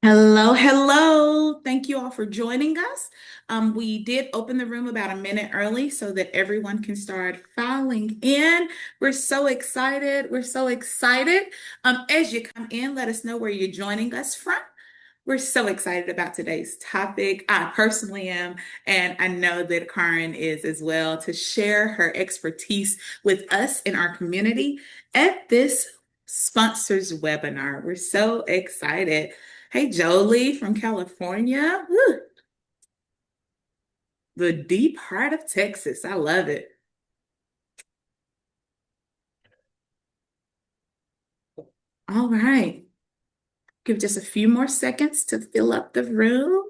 Hello, hello. Thank you all for joining us. We did open the room about a minute early so that everyone can start filing in. We're so excited. We're so excited. As you come in, let us know where you're joining us from. We're so excited about today's topic. I personally am, and I know that Karen is as well, to share her expertise with us in our community at this sponsors webinar. We're so excited. Hey, Jolie from California. Woo, the deep heart of Texas. I love it. All right. Give just a few more seconds to fill up the room.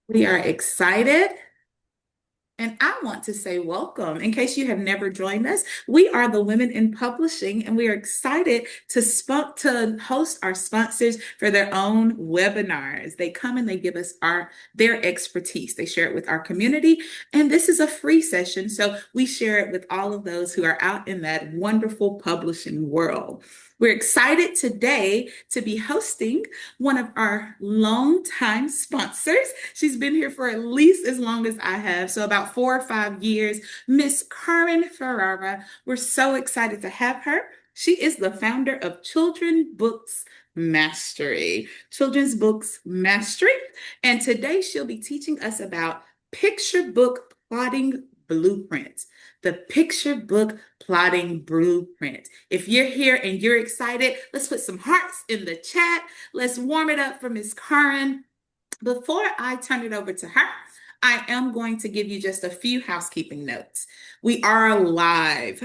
We are excited. And I want to say welcome. In case you have never joined us, we are the Women in Publishing, and we are excited to host our sponsors for their own webinars. They come and they give us their expertise. They share it with our community, and this is a free session, so we share it with all of those who are out in that wonderful publishing world. We're excited today to be hosting one of our longtime sponsors. She's been here for at least as long as I have, so about 4 or 5 years, Miss Karen Ferreira. We're so excited to have her. She is the founder of Children's Books Mastery. And today she'll be teaching us about picture book plotting blueprint. The picture book plotting blueprint. If you're here and you're excited, let's put some hearts in the chat. Let's warm it up for Miss Karen. Before I turn it over to her, I am going to give you just a few housekeeping notes. We are live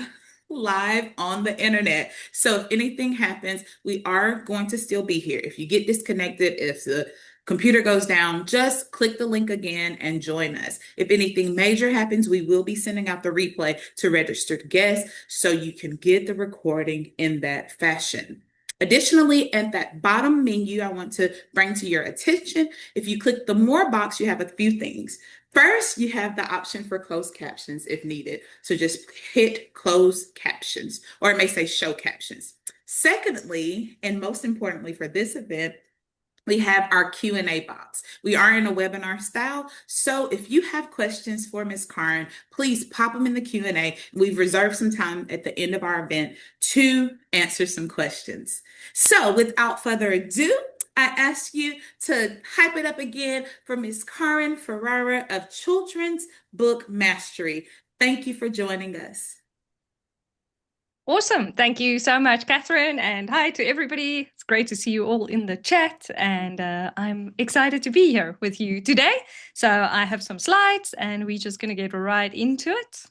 on the internet. So if anything happens, we are going to still be here. If you get disconnected, if the computer goes down, just click the link again and join us. If anything major happens, we will be sending out the replay to registered guests so you can get the recording in that fashion. Additionally, at that bottom menu, I want to bring to your attention, if you click the more box, you have a few things. First, you have the option for closed captions if needed. So just hit closed captions, or it may say show captions. Secondly, and most importantly for this event, we have our Q&A box. We are in a webinar style, so if you have questions for Ms. Karen, please pop them in the Q&A. We've reserved some time at the end of our event to answer some questions. So without further ado, I ask you to hype it up again for Ms. Karen Ferreira of Children's Book Mastery. Thank you for joining us. Awesome. Thank you so much, Catherine. And hi to everybody. It's great to see you all in the chat. And I'm excited to be here with you today. So I have some slides and we're just going to get right into it.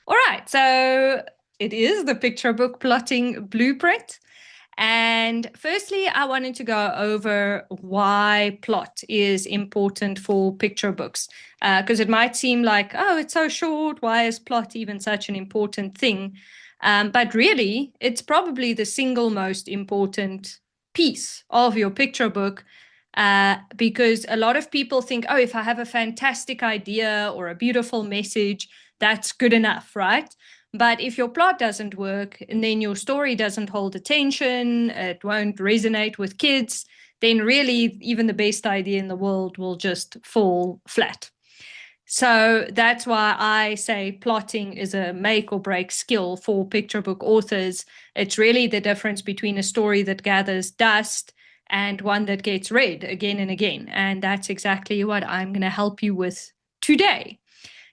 All right. So it is the picture book plotting blueprint. And firstly, I wanted to go over why plot is important for picture books, because it might seem like, oh, it's so short. Why is plot even such an important thing? But really, it's probably the single most important piece of your picture book, because a lot of people think, oh, if I have a fantastic idea or a beautiful message, that's good enough, right? But if your plot doesn't work and then your story doesn't hold attention, it won't resonate with kids, then really even the best idea in the world will just fall flat. So that's why I say plotting is a make or break skill for picture book authors. It's really the difference between a story that gathers dust and one that gets read again and again. And that's exactly what I'm going to help you with today.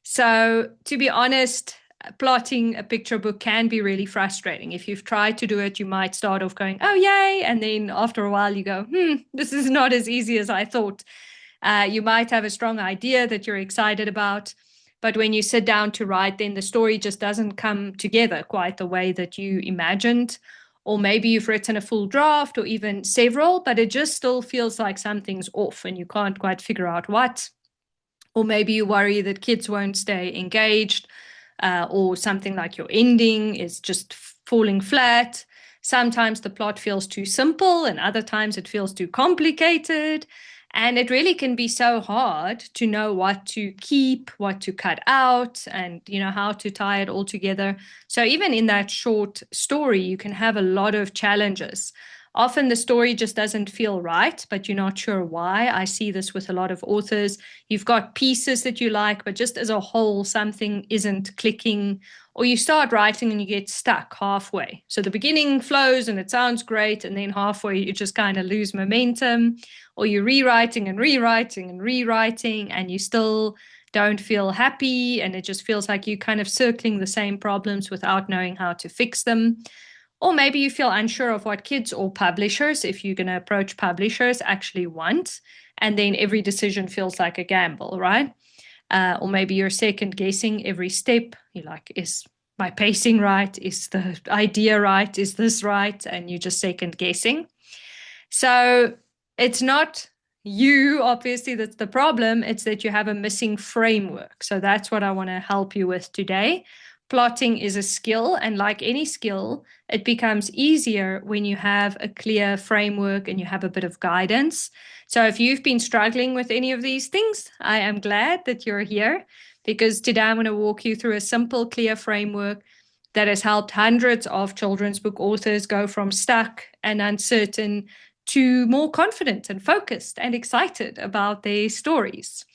So to be honest, plotting a picture book can be really frustrating. If you've tried to do it, you might start off going, oh, yay. And then after a while you go, this is not as easy as I thought. You might have a strong idea that you're excited about, but when you sit down to write, then the story just doesn't come together quite the way that you imagined. Or maybe you've written a full draft or even several, but it just still feels like something's off and you can't quite figure out what. Or maybe you worry that kids won't stay engaged, or something like your ending is just falling flat. Sometimes the plot feels too simple and other times it feels too complicated. And it really can be so hard to know what to keep, what to cut out, and how to tie it all together. So even in that short story, you can have a lot of challenges Often the story just doesn't feel right, but you're not sure why. I see this with a lot of authors. You've got pieces that you like, but just as a whole, something isn't clicking, or you start writing and you get stuck halfway. So the beginning flows and it sounds great, and then halfway you just kind of lose momentum, or you're rewriting and rewriting and rewriting, and you still don't feel happy, and it just feels like you're kind of circling the same problems without knowing how to fix them. Or maybe you feel unsure of what kids or publishers, if you're going to approach publishers, actually want. And then every decision feels like a gamble, right? Or maybe you're second guessing every step. You're like, is my pacing right? Is the idea right? Is this right? And you're just second guessing. So it's not you, obviously, that's the problem. It's that you have a missing framework. So that's what I want to help you with today. Plotting is a skill, and like any skill, it becomes easier when you have a clear framework and you have a bit of guidance. So if you've been struggling with any of these things, I am glad that you're here, because today I'm going to walk you through a simple, clear framework that has helped hundreds of children's book authors go from stuck and uncertain to more confident and focused and excited about their stories.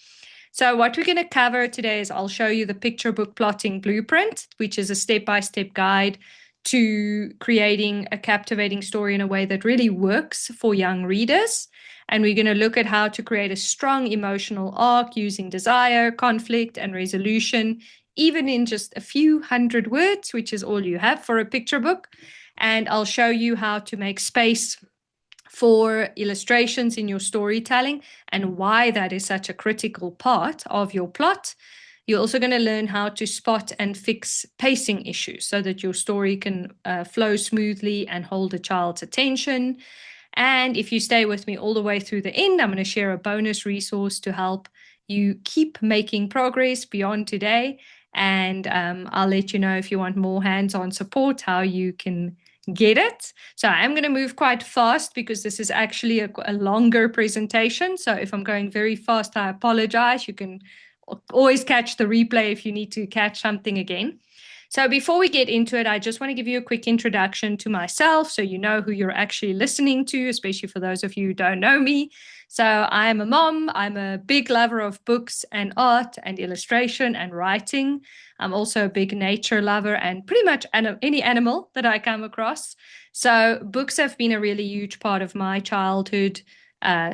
So what we're going to cover today is I'll show you the picture book plotting blueprint, which is a step-by-step guide to creating a captivating story in a way that really works for young readers. And we're going to look at how to create a strong emotional arc using desire, conflict, and resolution, even in just a few hundred words, which is all you have for a picture book. And I'll show you how to make space for illustrations in your storytelling and why that is such a critical part of your plot. You're also going to learn how to spot and fix pacing issues so that your story can flow smoothly and hold a child's attention. And if you stay with me all the way through the end, I'm going to share a bonus resource to help you keep making progress beyond today. And I'll let you know, if you want more hands-on support, how you can get it. So I'm going to move quite fast because this is actually a longer presentation. So if I'm going very fast, I apologize. You can always catch the replay if you need to catch something again. So before we get into it, I just want to give you a quick introduction to myself so you know who you're actually listening to, especially for those of you who don't know me. So I am a mom. I'm a big lover of books and art and illustration and writing. I'm also a big nature lover and pretty much any animal that I come across. So books have been a really huge part of my childhood.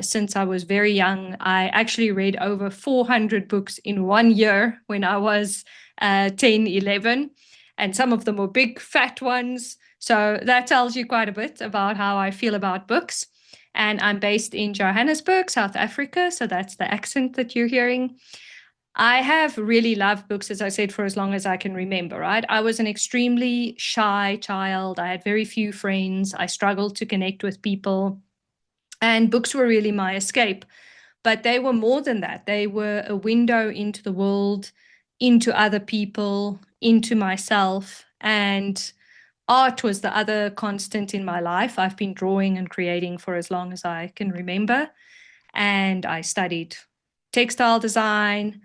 Since I was very young, I actually read over 400 books in 1 year when I was 10, 11. And some of them were big, fat ones. So that tells you quite a bit about how I feel about books. And I'm based in Johannesburg, South Africa. So that's the accent that you're hearing. I have really loved books, as I said, for as long as I can remember, right? I was an extremely shy child. I had very few friends. I struggled to connect with people. And books were really my escape. But they were more than that. They were a window into the world, into other people, into myself. And art was the other constant in my life. I've been drawing and creating for as long as I can remember. And I studied textile design.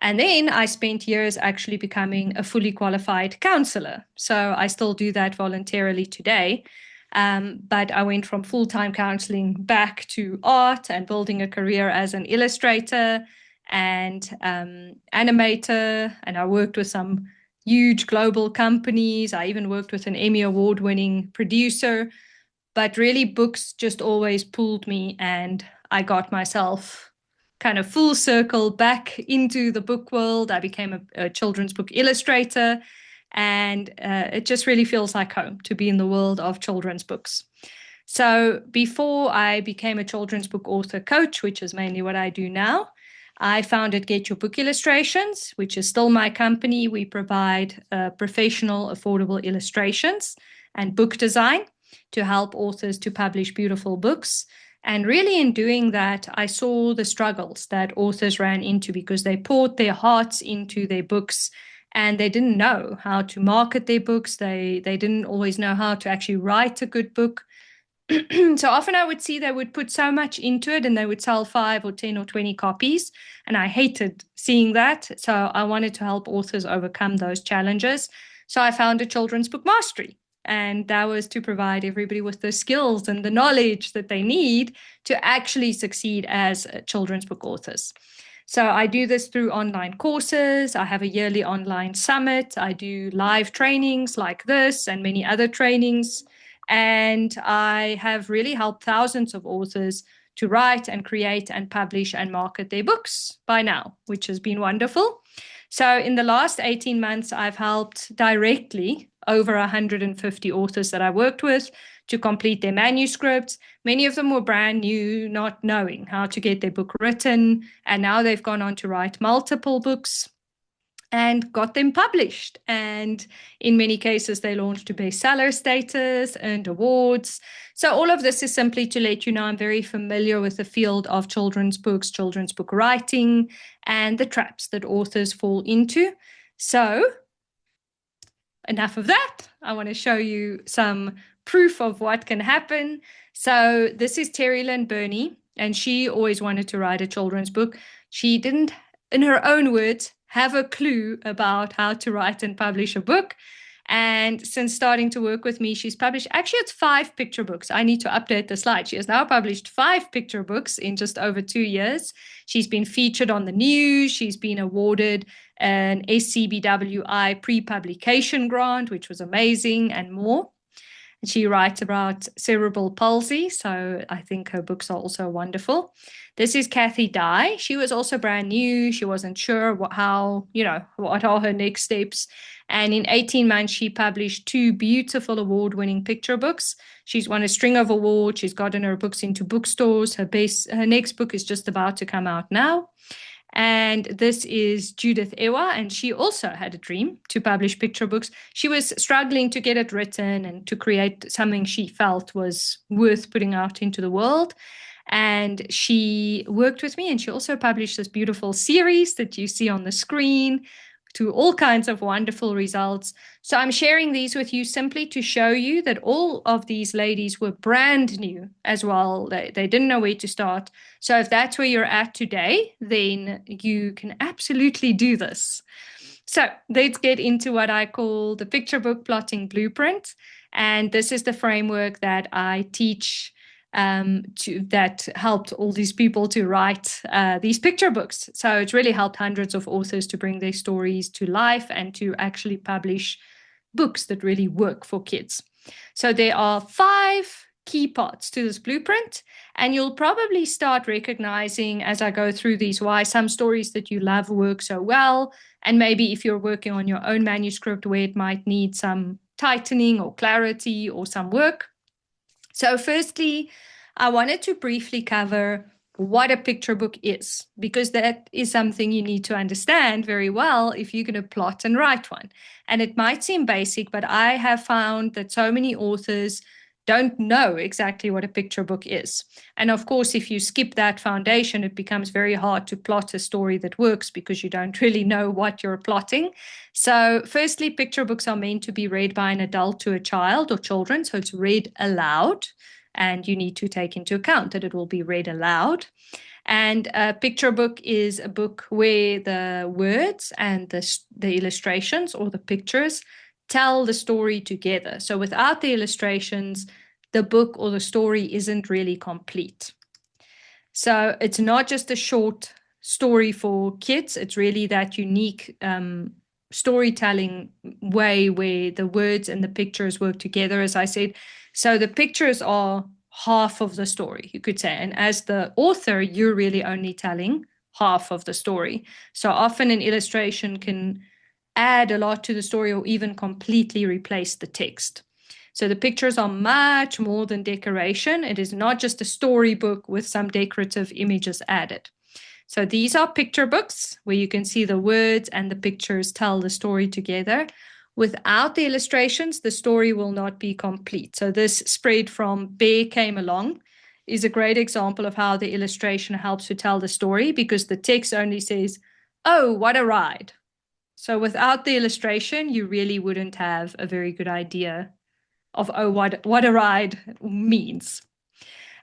And then I spent years actually becoming a fully qualified counselor. So I still do that voluntarily today. But I went from full-time counseling back to art and building a career as an illustrator and animator. And I worked with some huge global companies. I even worked with an Emmy Award-winning producer. But really, books just always pulled me, and I got myself kind of full circle back into the book world. I became a children's book illustrator. And it just really feels like home to be in the world of children's books. So before I became a children's book author coach, which is mainly what I do now, I founded Get Your Book Illustrations, which is still my company. We provide professional, affordable illustrations and book design to help authors to publish beautiful books. And really in doing that, I saw the struggles that authors ran into because they poured their hearts into their books and they didn't know how to market their books. They didn't always know how to actually write a good book. So often I would see they would put so much into it and they would sell 5 or 10 or 20 copies. And I hated seeing that. So I wanted to help authors overcome those challenges. So I founded Children's Book Mastery, And that was to provide everybody with the skills and the knowledge that they need to actually succeed as children's book authors. So I do this through online courses. I have a yearly online summit. I do live trainings like this and many other trainings. And I have really helped thousands of authors to write and create and publish and market their books by now, which has been wonderful. So in the last 18 months, I've helped directly over 150 authors that I worked with to complete their manuscripts. Many of them were brand new, not knowing how to get their book written. And now they've gone on to write multiple books and got them published. And in many cases, they launched to bestseller status, earned awards. So all of this is simply to let you know I'm very familiar with the field of children's books, children's book writing, and the traps that authors fall into. So enough of that. I want to show you some proof of what can happen. So this is Terry Lynn Burney, and she always wanted to write a children's book. She didn't, in her own words, have a clue about how to write and publish a book. And since starting to work with me, she's published, actually it's 5 picture books. I need to update the slide. She has now published 5 picture books in just over 2 years. She's been featured on the news. She's been awarded an SCBWI pre-publication grant, which was amazing, and more. And she writes about cerebral palsy, so I think her books are also wonderful. This is Kathy Dye. She was also brand new. She wasn't sure what are her next steps. And in 18 months, she published 2 beautiful award-winning picture books. She's won a string of awards. She's gotten her books into bookstores. Her next book is just about to come out now. And this is Judith Ewa, and she also had a dream to publish picture books. She was struggling to get it written and to create something she felt was worth putting out into the world. And she worked with me, and she also published this beautiful series that you see on the screen, to all kinds of wonderful results. So I'm sharing these with you simply to show you that all of these ladies were brand new as well. They didn't know where to start. So if that's where you're at today, then you can absolutely do this. So let's get into what I call the picture book plotting blueprint. And this is the framework that I teach that helped all these people to write these picture books. So it's really helped hundreds of authors to bring their stories to life and to actually publish books that really work for kids. So there are 5 key parts to this blueprint, and you'll probably start recognizing as I go through these why some stories that you love work so well, and maybe if you're working on your own manuscript where it might need some tightening or clarity or some work. So firstly, I wanted to briefly cover what a picture book is, because that is something you need to understand very well if you're going to plot and write one. And it might seem basic, but I have found that so many authors don't know exactly what a picture book is. And of course, if you skip that foundation, it becomes very hard to plot a story that works because you don't really know what you're plotting. So firstly, picture books are meant to be read by an adult to a child or children. So it's read aloud, and you need to take into account that it will be read aloud. And a picture book is a book where the words and the illustrations or the pictures tell the story together. So without the illustrations, the book or the story isn't really complete. So it's not just a short story for kids. It's really that unique storytelling way where the words and the pictures work together, as I said. So the pictures are half of the story, you could say. And as the author, you're really only telling half of the story. So often an illustration can add a lot to the story or even completely replace the text. So the pictures are much more than decoration. It is not just a storybook with some decorative images added. So these are picture books where you can see the words and the pictures tell the story together. Without the illustrations, the story will not be complete. So this spread from Bear Came Along is a great example of how the illustration helps to tell the story, because the text only says, "Oh, what a ride." So without the illustration, you really wouldn't have a very good idea of, oh, what a ride means.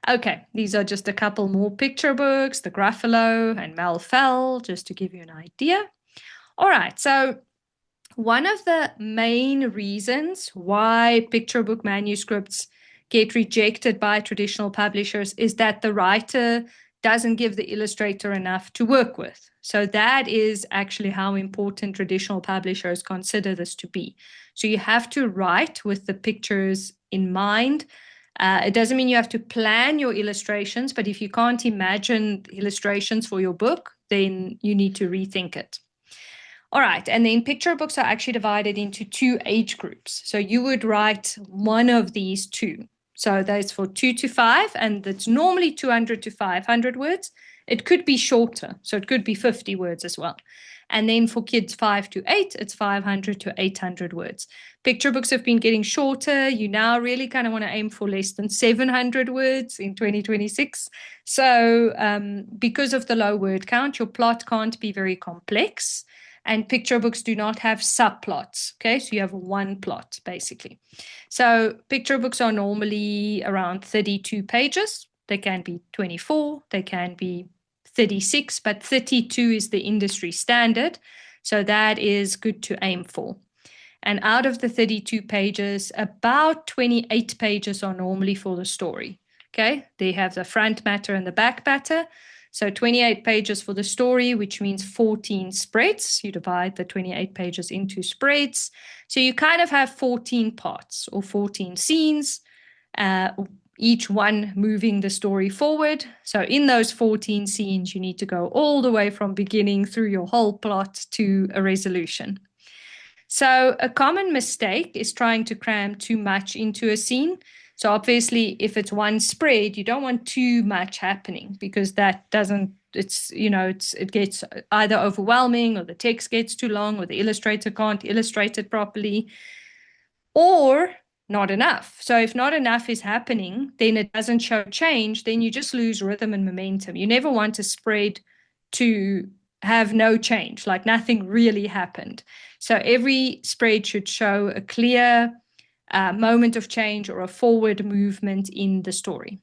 Okay, these are just a couple more picture books, the Gruffalo and Mel Fell, just to give you an idea. All right, so One of the main reasons why picture book manuscripts get rejected by traditional publishers is that the writer doesn't give the illustrator enough to work with. So that is actually how important traditional publishers consider this to be. So you have to write with the pictures in mind. It doesn't mean you have to plan your illustrations, but if you can't imagine illustrations for your book, then you need to rethink it. All right, and then picture books are actually divided into two age groups. So you would write one of these two. So that's for 2 to 5, and it's normally 200 to 500 words. It could be shorter, so it could be 50 words as well. And then for kids 5 to 8, it's 500 to 800 words. Picture books have been getting shorter. You now really kind of want to aim for less than 700 words in 2026. So because of the low word count, your plot can't be very complex. And picture books do not have subplots. Okay, so you have one plot basically. So picture books are normally around 32 pages. They can be 24, they can be 36, but 32 is the industry standard. So that is good to aim for. And out of the 32 pages, about 28 pages are normally for the story. Okay, they have the front matter and the back matter. So 28 pages for the story, which means 14 spreads. You divide the 28 pages into spreads. So you kind of have 14 parts or 14 scenes, each one moving the story forward. So in those 14 scenes, you need to go all the way from beginning through your whole plot to a resolution. So a common mistake is trying to cram too much into a scene. So obviously, if it's one spread, you don't want too much happening because that doesn't, it gets either overwhelming or the text gets too long or the illustrator can't illustrate it properly or not enough. So if not enough is happening, then it doesn't show change, then you just lose rhythm and momentum. You never want a spread to have no change, like nothing really happened. So every spread should show a clear moment of change or a forward movement in the story.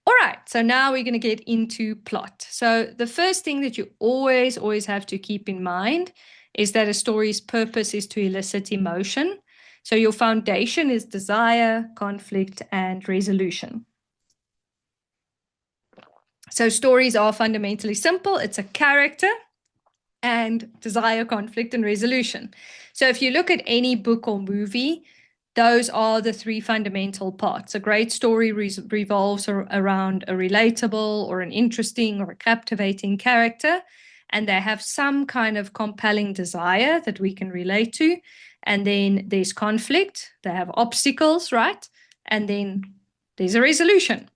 All right, so now we're going to get into plot. So the first thing that you always have to keep in mind is that a story's purpose is to elicit emotion. So your foundation is desire, conflict, and resolution. So stories are fundamentally simple. It's a character and desire, conflict, and resolution. So if you look at any book or movie, those are the three fundamental parts. A great story revolves around a relatable or an interesting or a captivating character, and they have some kind of compelling desire that we can relate to. And then there's conflict, they have obstacles, right? And then there's a resolution.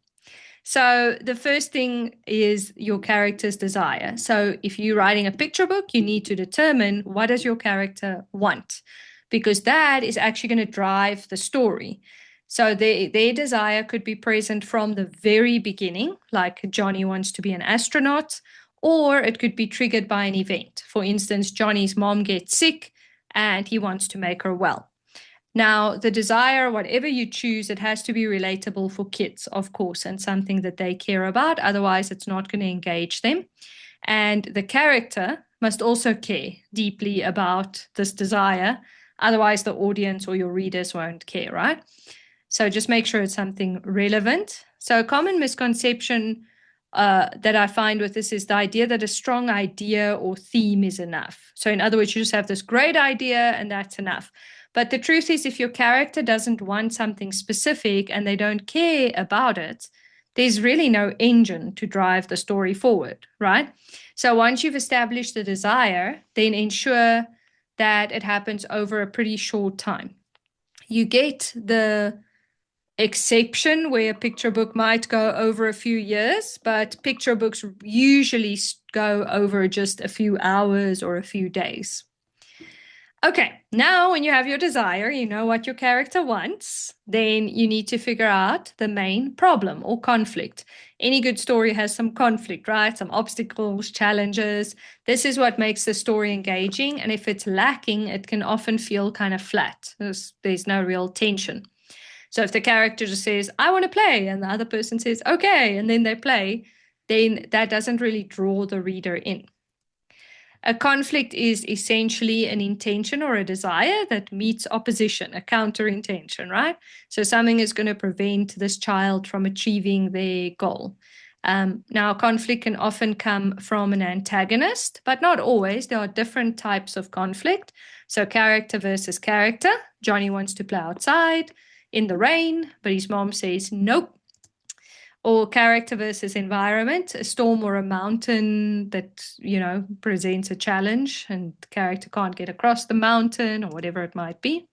So the first thing is your character's desire. So if you're writing a picture book, you need to determine what does your character want, because that is actually going to drive the story. So their desire could be present from the very beginning, like Johnny wants to be an astronaut, or it could be triggered by an event. For instance, Johnny's mom gets sick and he wants to make her well. Now, the desire, whatever you choose, it has to be relatable for kids, of course, and something that they care about. Otherwise, it's not going to engage them. And the character must also care deeply about this desire. Otherwise, the audience or your readers won't care, right? So just make sure it's something relevant. So a common misconception that I find with this is the idea that a strong idea or theme is enough. So in other words, you just have this great idea and that's enough. But the truth is, if your character doesn't want something specific and they don't care about it, there's really no engine to drive the story forward, right? So once you've established the desire, then ensure that it happens over a pretty short time. You get the exception where a picture book might go over a few years, but picture books usually go over just a few hours or a few days. Okay, now when you have your desire, you know what your character wants, then you need to figure out the main problem or conflict. Any good story has some conflict, right? Some obstacles, challenges. This is what makes the story engaging. And if it's lacking, it can often feel kind of flat. There's no real tension. So if the character just says, I want to play, and the other person says, okay, and then they play, then that doesn't really draw the reader in. A conflict is essentially an intention or a desire that meets opposition, a counter intention, right? So something is going to prevent this child from achieving their goal. Now, conflict can often come from an antagonist, but not always. There are different types of conflict. So character versus character. Johnny wants to play outside in the rain, but his mom says, nope. Or character versus environment, a storm or a mountain that, presents a challenge and the character can't get across the mountain or whatever it might be.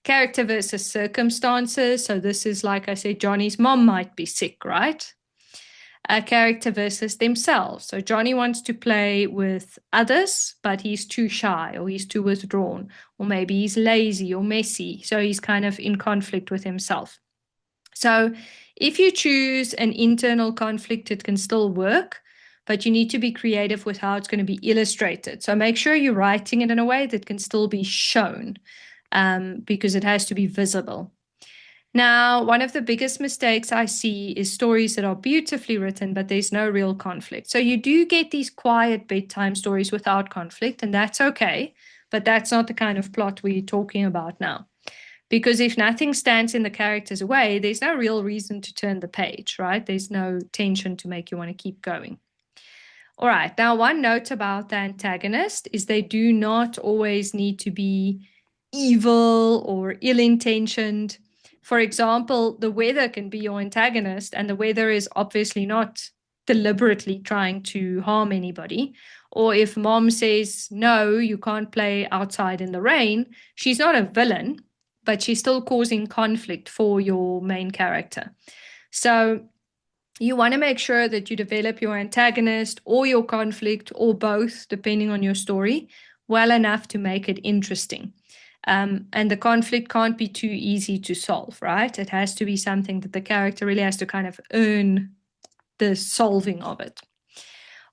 Character versus circumstances. So this is, like I said, Johnny's mom might be sick, right? A character versus themselves. So Johnny wants to play with others, but he's too shy or he's too withdrawn, or maybe he's lazy or messy. So he's kind of in conflict with himself. So if you choose an internal conflict, it can still work, but you need to be creative with how it's going to be illustrated. So make sure you're writing it in a way that can still be shown, because it has to be visible. Now, one of the biggest mistakes I see is stories that are beautifully written, but there's no real conflict. So you do get these quiet bedtime stories without conflict, and that's okay, but that's not the kind of plot we're talking about now. Because if nothing stands in the character's way, there's no real reason to turn the page, right? There's no tension to make you want to keep going. All right, now one note about the antagonist is they do not always need to be evil or ill-intentioned. For example, the weather can be your antagonist, and the weather is obviously not deliberately trying to harm anybody. Or if mom says, no, you can't play outside in the rain, she's not a villain, but she's still causing conflict for your main character. So you want to make sure that you develop your antagonist or your conflict or both, depending on your story, well enough to make it interesting. And the conflict can't be too easy to solve, right? It has to be something that the character really has to kind of earn the solving of it.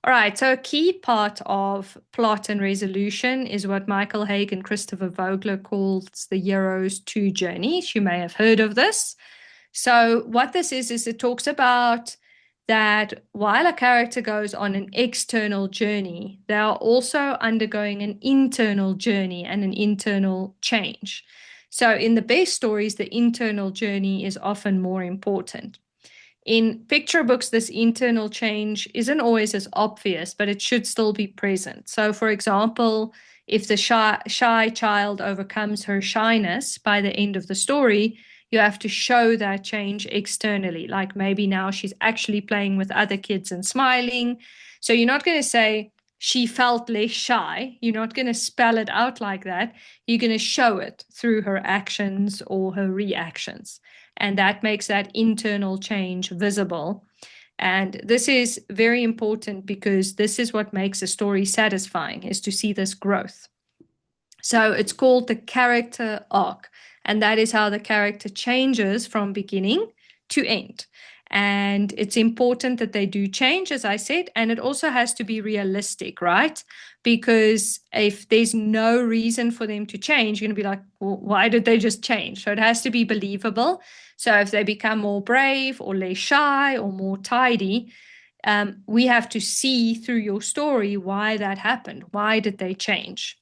All right, so a key part of plot and resolution is what Michael Haig and Christopher Vogler calls the hero's two journeys. You may have heard of this. So what this is it talks about that while a character goes on an external journey, they are also undergoing an internal journey and an internal change. So in the best stories, the internal journey is often more important. In picture books, this internal change isn't always as obvious, but it should still be present. So, for example, if the shy child overcomes her shyness by the end of the story, you have to show that change externally. Like maybe now she's actually playing with other kids and smiling. So you're not going to say she felt less shy. You're not going to spell it out like that. You're going to show it through her actions or her reactions. And that makes that internal change visible. And this is very important because this is what makes a story satisfying, is to see this growth. So it's called the character arc. And that is how the character changes from beginning to end. And it's important that they do change, as I said, and it also has to be realistic, right? Because if there's no reason for them to change, you're going to be like, well, why did they just change? So it has to be believable. So if they become more brave or less shy or more tidy, we have to see through your story why that happened. Why did they change?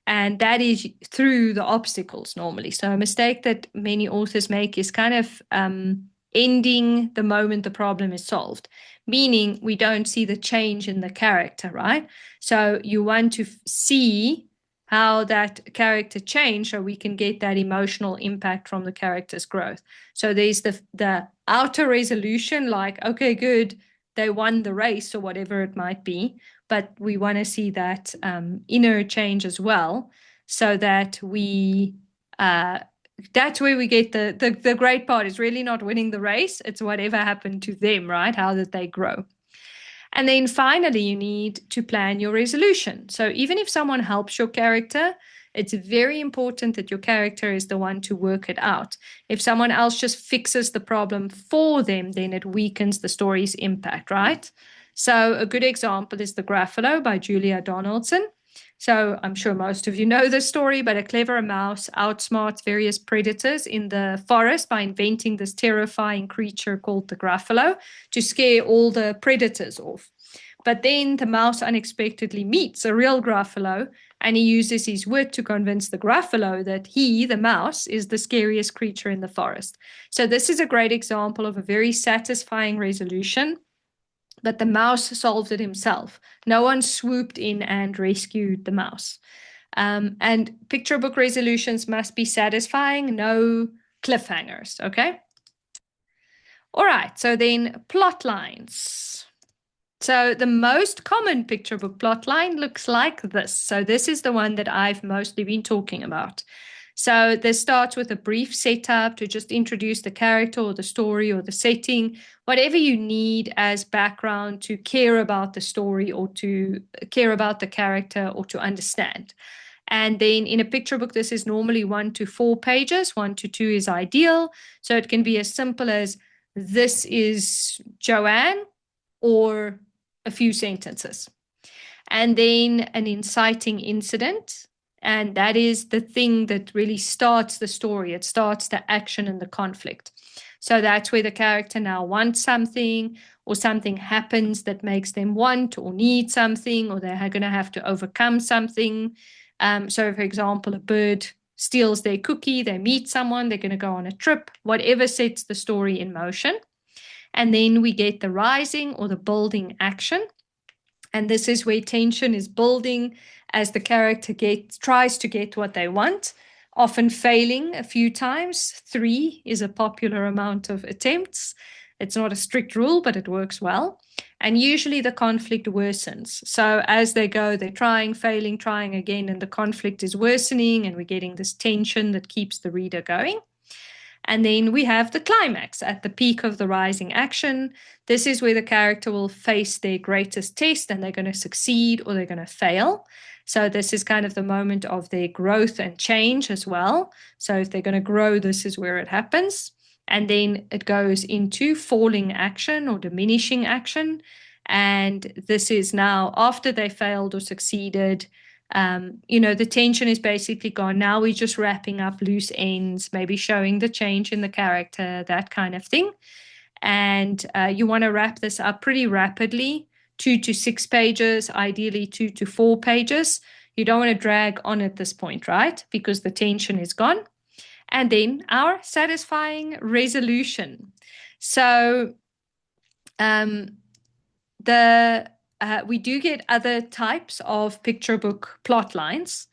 And that is through the obstacles normally. So a mistake that many authors make is kind of ending the moment the problem is solved, meaning we don't see the change in the character, right? So you want to see how that character changed so we can get that emotional impact from the character's growth. So there's the outer resolution, like, okay, good, they won the race or whatever it might be, but we want to see that inner change as well, so that we that's where we get the great part. Is really not winning the race, it's whatever happened to them, right? How did they grow? And then finally, you need to plan your resolution. So even if someone helps your character, it's very important that your character is the one to work it out. If someone else just fixes the problem for them, then it weakens the story's impact, right? So a good example is The Gruffalo by Julia Donaldson. So I'm sure most of you know this story, but a clever mouse outsmarts various predators in the forest by inventing this terrifying creature called the Gruffalo to scare all the predators off. But then the mouse unexpectedly meets a real Gruffalo, and he uses his wit to convince the Gruffalo that he, the mouse, is the scariest creature in the forest. So this is a great example of a very satisfying resolution, but the mouse solved it himself. No one swooped in and rescued the mouse. And picture book resolutions must be satisfying, no cliffhangers, okay? All right, so then plot lines. So the most common picture book plot line looks like this. So this is the one that I've mostly been talking about. So this starts with a brief setup to just introduce the character or the story or the setting, whatever you need as background to care about the story or to care about the character or to understand. And then in a picture book, this is normally 1 to 4 pages. 1 to 2 is ideal. So it can be as simple as, this is Joanne, or a few sentences. And then an inciting incident. And that is the thing that really starts the story. It starts the action and the conflict. So that's where the character now wants something, or something happens that makes them want or need something, or they're going to have to overcome something. So, for example, a bird steals their cookie, they meet someone, they're going to go on a trip, whatever sets the story in motion. And then we get the rising or the building action. And this is where tension is building as the character tries to get what they want, often failing a few times. 3 is a popular amount of attempts. It's not a strict rule, but it works well. And usually the conflict worsens. So as they go, they're trying, failing, trying again, and the conflict is worsening, and we're getting this tension that keeps the reader going. And then we have the climax at the peak of the rising action. This is where the character will face their greatest test, and they're going to succeed or they're going to fail. So this is kind of the moment of their growth and change as well. So if they're going to grow, this is where it happens. And then it goes into falling action or diminishing action. And this is now after they failed or succeeded. The tension is basically gone. Now we're just wrapping up loose ends, maybe showing the change in the character, that kind of thing. And you want to wrap this up pretty rapidly, 2 to 6 pages, ideally 2 to 4 pages. You don't want to drag on at this point, right? Because the tension is gone. And then our satisfying resolution. So we do get other types of picture book plot lines,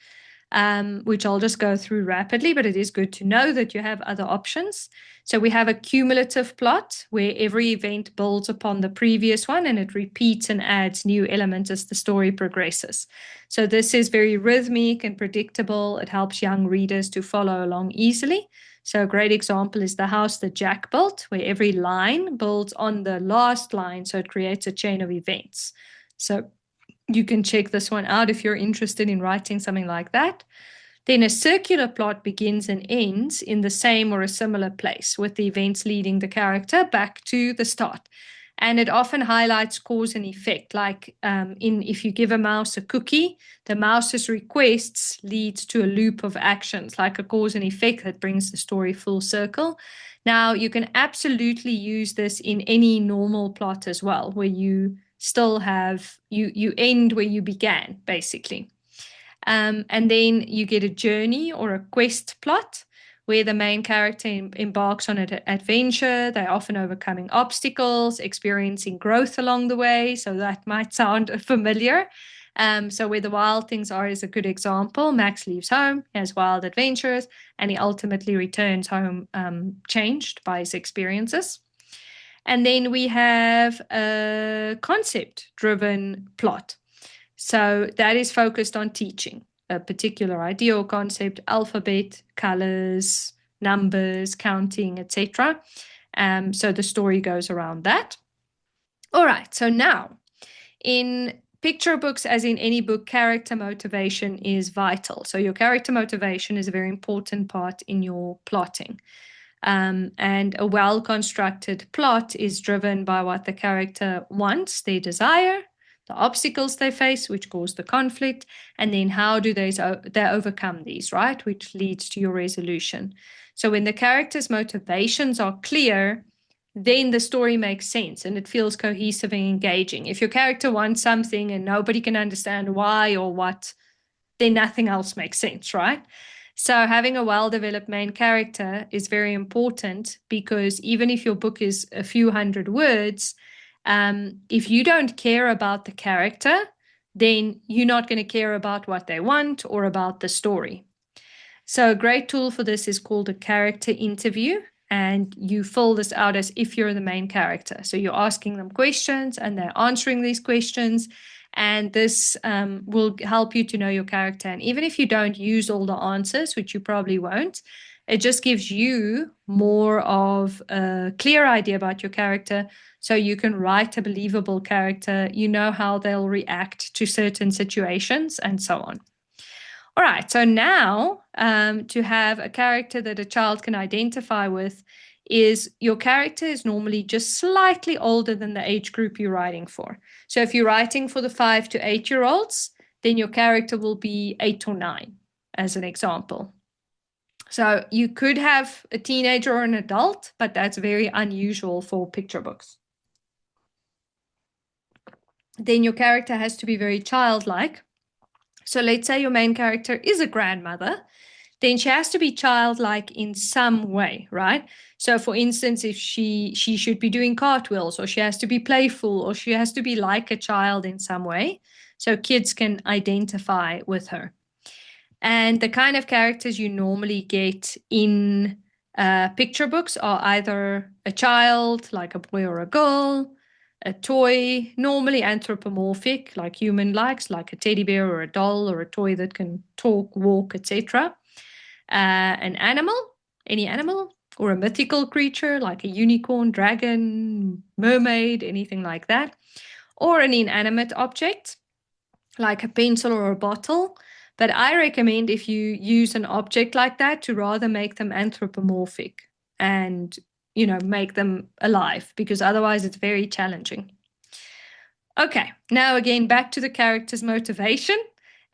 which I'll just go through rapidly, but it is good to know that you have other options. So we have a cumulative plot where every event builds upon the previous one, and it repeats and adds new elements as the story progresses. So this is very rhythmic and predictable. It helps young readers to follow along easily. So a great example is the house that Jack built, where every line builds on the last line, so it creates a chain of events. So you can check this one out if you're interested in writing something like that. Then a circular plot begins and ends in the same or a similar place, with the events leading the character back to the start. And it often highlights cause and effect, like if you give a mouse a cookie, the mouse's requests leads to a loop of actions, like a cause and effect that brings the story full circle. Now, you can absolutely use this in any normal plot as well, where you still have, you end where you began, basically. And then you get a journey or a quest plot, where the main character embarks on an adventure. They're often overcoming obstacles, experiencing growth along the way. So that might sound familiar. So where the wild things are is a good example. Max leaves home, he has wild adventures, and he ultimately returns home changed by his experiences. And then we have a concept-driven plot. So that is focused on teaching a particular idea or concept, alphabet, colors, numbers, counting, etc. So the story goes around that. All right, so now in picture books, as in any book, character motivation is vital. So your character motivation is a very important part in your plotting. And a well-constructed plot is driven by what the character wants, their desire, the obstacles they face, which cause the conflict, and then how do they overcome these, right? Which leads to your resolution. So when the character's motivations are clear, then the story makes sense and it feels cohesive and engaging. If your character wants something and nobody can understand why or what, then nothing else makes sense, right? So having a well-developed main character is very important, because even if your book is a few hundred words, if you don't care about the character, then you're not going to care about what they want or about the story. So a great tool for this is called a character interview, and you fill this out as if you're the main character. So you're asking them questions and they're answering these questions, and this will help you to know your character. And even if you don't use all the answers, which you probably won't, it just gives you more of a clear idea about your character, so you can write a believable character. You know how they'll react to certain situations and so on. All right, so now to have a character that a child can identify with, is your character is normally just slightly older than the age group you're writing for. So if you're writing for the 5 to 8-year-olds, then your character will be 8 or 9, as an example. So you could have a teenager or an adult, but that's very unusual for picture books. Then your character has to be very childlike. So let's say your main character is a grandmother, then she has to be childlike in some way, right? So for instance, if she should be doing cartwheels, or she has to be playful, or she has to be like a child in some way, so kids can identify with her. And the kind of characters you normally get in picture books are either a child, like a boy or a girl, a toy, normally anthropomorphic, like human likes, like a teddy bear or a doll or a toy that can talk, walk, etc. An animal, any animal, or a mythical creature like a unicorn, dragon, mermaid, anything like that. Or an inanimate object like a pencil or a bottle. But I recommend, if you use an object like that, to rather make them anthropomorphic and, make them alive, because otherwise it's very challenging. Okay, now again, back to the character's motivation.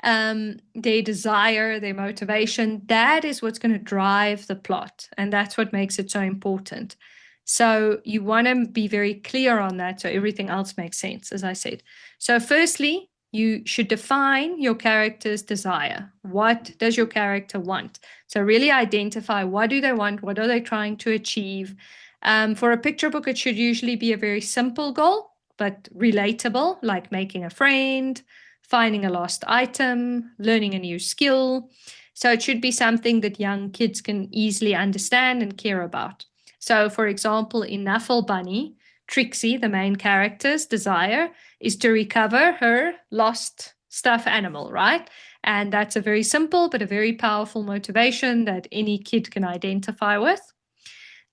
Their desire, their motivation, that is what's going to drive the plot. And that's what makes it so important. So you want to be very clear on that, so everything else makes sense, as I said. So firstly, you should define your character's desire. What does your character want? So really identify, what do they want? What are they trying to achieve? For a picture book, it should usually be a very simple goal, but relatable, like making a friend, finding a lost item, learning a new skill. So it should be something that young kids can easily understand and care about. So, for example, in Nuffle Bunny, Trixie, the main character's desire is to recover her lost stuffed animal, right? And that's a very simple but a very powerful motivation that any kid can identify with.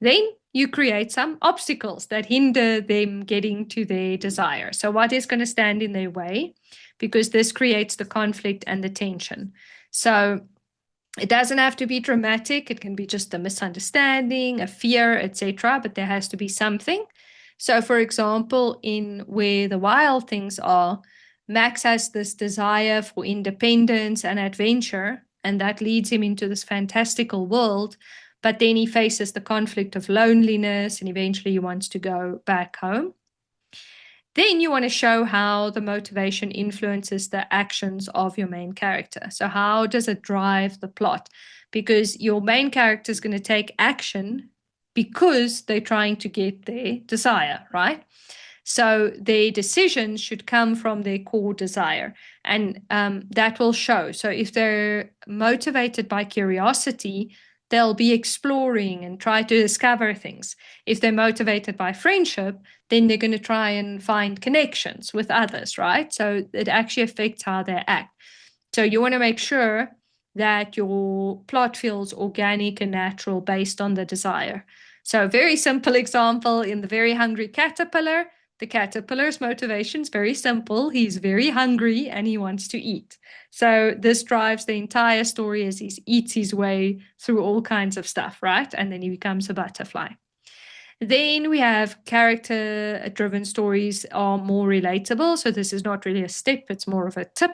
Then you create some obstacles that hinder them getting to their desire. So what is going to stand in their way? Because this creates the conflict and the tension. So it doesn't have to be dramatic. It can be just a misunderstanding, a fear, etc. But there has to be something. So, for example, in Where the Wild Things Are, Max has this desire for independence and adventure, and that leads him into this fantastical world. But then he faces the conflict of loneliness, and eventually he wants to go back home. Then you want to show how the motivation influences the actions of your main character. So how does it drive the plot? Because your main character is going to take action because they're trying to get their desire, right? So their decisions should come from their core desire, and that will show. So if they're motivated by curiosity, they'll be exploring and try to discover things. If they're motivated by friendship, then they're going to try and find connections with others, right? So it actually affects how they act. So you want to make sure that your plot feels organic and natural based on the desire. So a very simple example, in The Very Hungry Caterpillar, the caterpillar's motivation is very simple. He's very hungry and he wants to eat. So this drives the entire story as he eats his way through all kinds of stuff, right? And then he becomes a butterfly. Then we have character-driven stories are more relatable. So this is not really a step, it's more of a tip.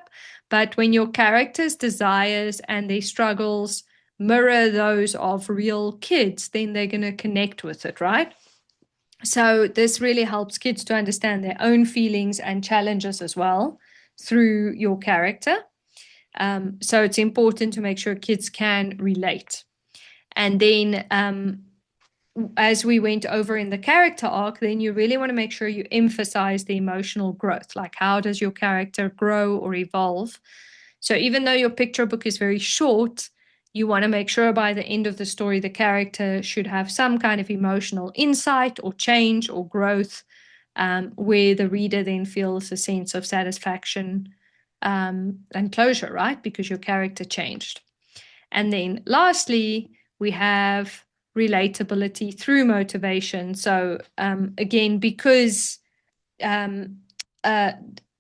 But when your characters' desires and their struggles mirror those of real kids, then they're going to connect with it, right? So this really helps kids to understand their own feelings and challenges as well through your character. So it's important to make sure kids can relate. And then as we went over in the character arc, then you really want to make sure you emphasize the emotional growth. Like, how does your character grow or evolve? So even though your picture book is very short, you want to make sure by the end of the story, the character should have some kind of emotional insight or change or growth, where the reader then feels a sense of satisfaction and closure, right? Because your character changed. And then lastly, we have relatability through motivation. So again, because um, uh,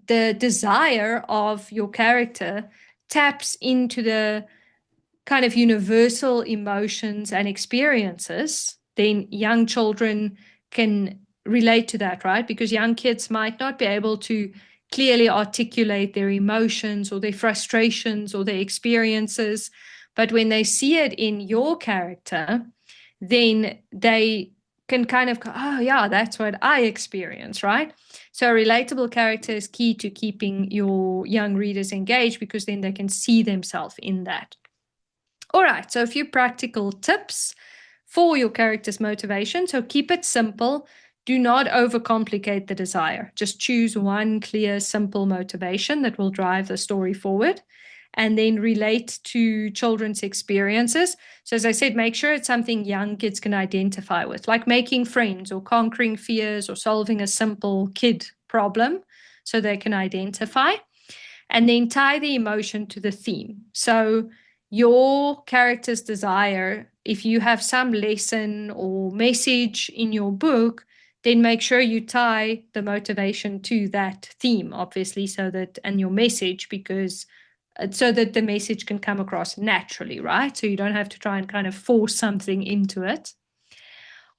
the desire of your character taps into the kind of universal emotions and experiences, then young children can relate to that, right? Because young kids might not be able to clearly articulate their emotions or their frustrations or their experiences. But when they see it in your character, then they can kind of go, oh, yeah, that's what I experience, right? So a relatable character is key to keeping your young readers engaged because then they can see themselves in that. All right, so a few practical tips for your character's motivation. So keep it simple. Do not overcomplicate the desire. Just choose one clear, simple motivation that will drive the story forward and then relate to children's experiences. So, as I said, make sure it's something young kids can identify with, like making friends or conquering fears or solving a simple kid problem so they can identify. And then tie the emotion to the theme. So, your character's desire, if you have some lesson or message in your book, then make sure you tie the motivation to that theme, obviously, so that, and your message, because so that the message can come across naturally, right? So you don't have to try and kind of force something into it.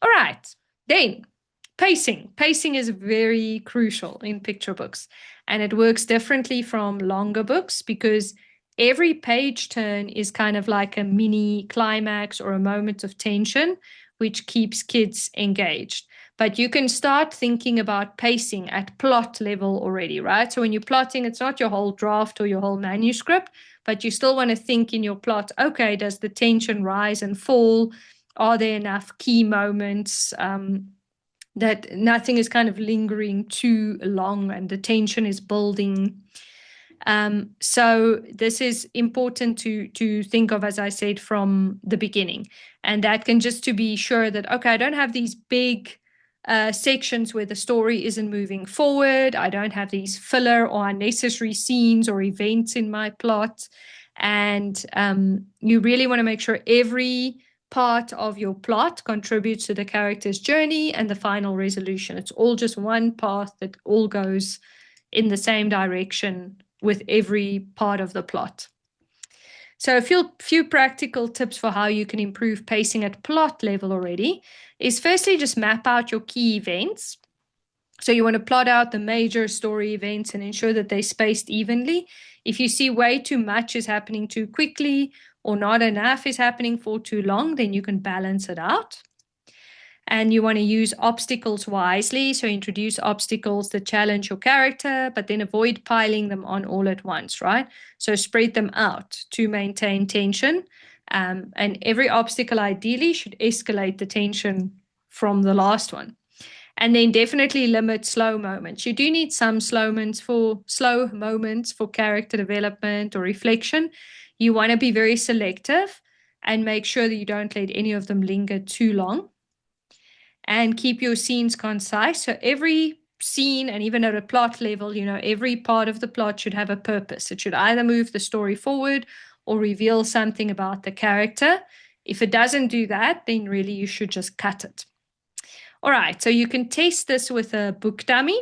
All right. Then pacing. Pacing is very crucial in picture books, and it works differently from longer books because every page turn is kind of like a mini climax or a moment of tension, which keeps kids engaged. But you can start thinking about pacing at plot level already, right? So when you're plotting, it's not your whole draft or your whole manuscript, but you still want to think in your plot, okay, does the tension rise and fall? Are there enough key moments? That nothing is kind of lingering too long and the tension is building. So this is important to think of, as I said, from the beginning. And that can just to be sure that, okay, I don't have these big sections where the story isn't moving forward. I don't have these filler or unnecessary scenes or events in my plot. And you really want to make sure every part of your plot contributes to the character's journey and the final resolution. It's all just one path that all goes in the same direction with every part of the plot. So a few practical tips for how you can improve pacing at plot level already is firstly just map out your key events. So you want to plot out the major story events and ensure that they're spaced evenly. If you see way too much is happening too quickly or not enough is happening for too long, then you can balance it out. And you want to use obstacles wisely. So introduce obstacles that challenge your character, but then avoid piling them on all at once, right? So spread them out to maintain tension. And every obstacle ideally should escalate the tension from the last one. And then definitely limit slow moments. You do need some slow moments for character development or reflection. You want to be very selective and make sure that you don't let any of them linger too long. And keep your scenes concise. So every scene, and even at a plot level, every part of the plot should have a purpose. It should either move the story forward or reveal something about the character. If it doesn't do that, then really you should just cut it. All right, so you can test this with a book dummy.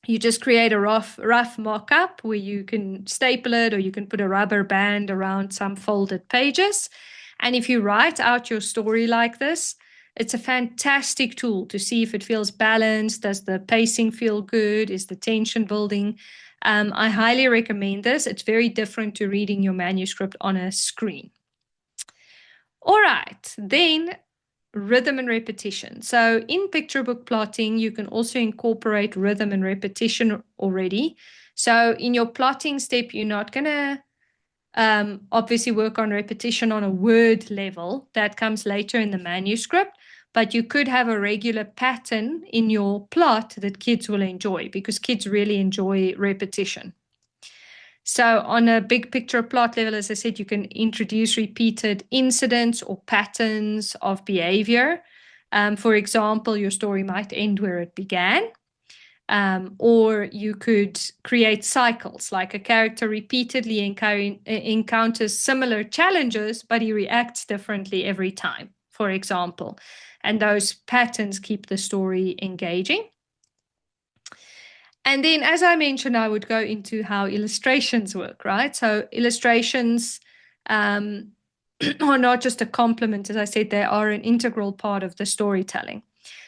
You just create a rough mock-up where you can staple it or you can put a rubber band around some folded pages. And if you write out your story like this, it's a fantastic tool to see if it feels balanced. Does the pacing feel good? Is the tension building? I highly recommend this. It's very different to reading your manuscript on a screen. All right, then rhythm and repetition. So in picture book plotting, you can also incorporate rhythm and repetition already. So in your plotting step, you're not going to obviously work on repetition on a word level. That comes later in the manuscript. But you could have a regular pattern in your plot that kids will enjoy, because kids really enjoy repetition. So on a big picture plot level, as I said, you can introduce repeated incidents or patterns of behavior. For example, your story might end where it began. Or you could create cycles, like a character repeatedly encounters similar challenges, but he reacts differently every time, for example. And those patterns keep the story engaging. And then, as I mentioned, I would go into how illustrations work, right? So illustrations are not just a complement. As I said, they are an integral part of the storytelling.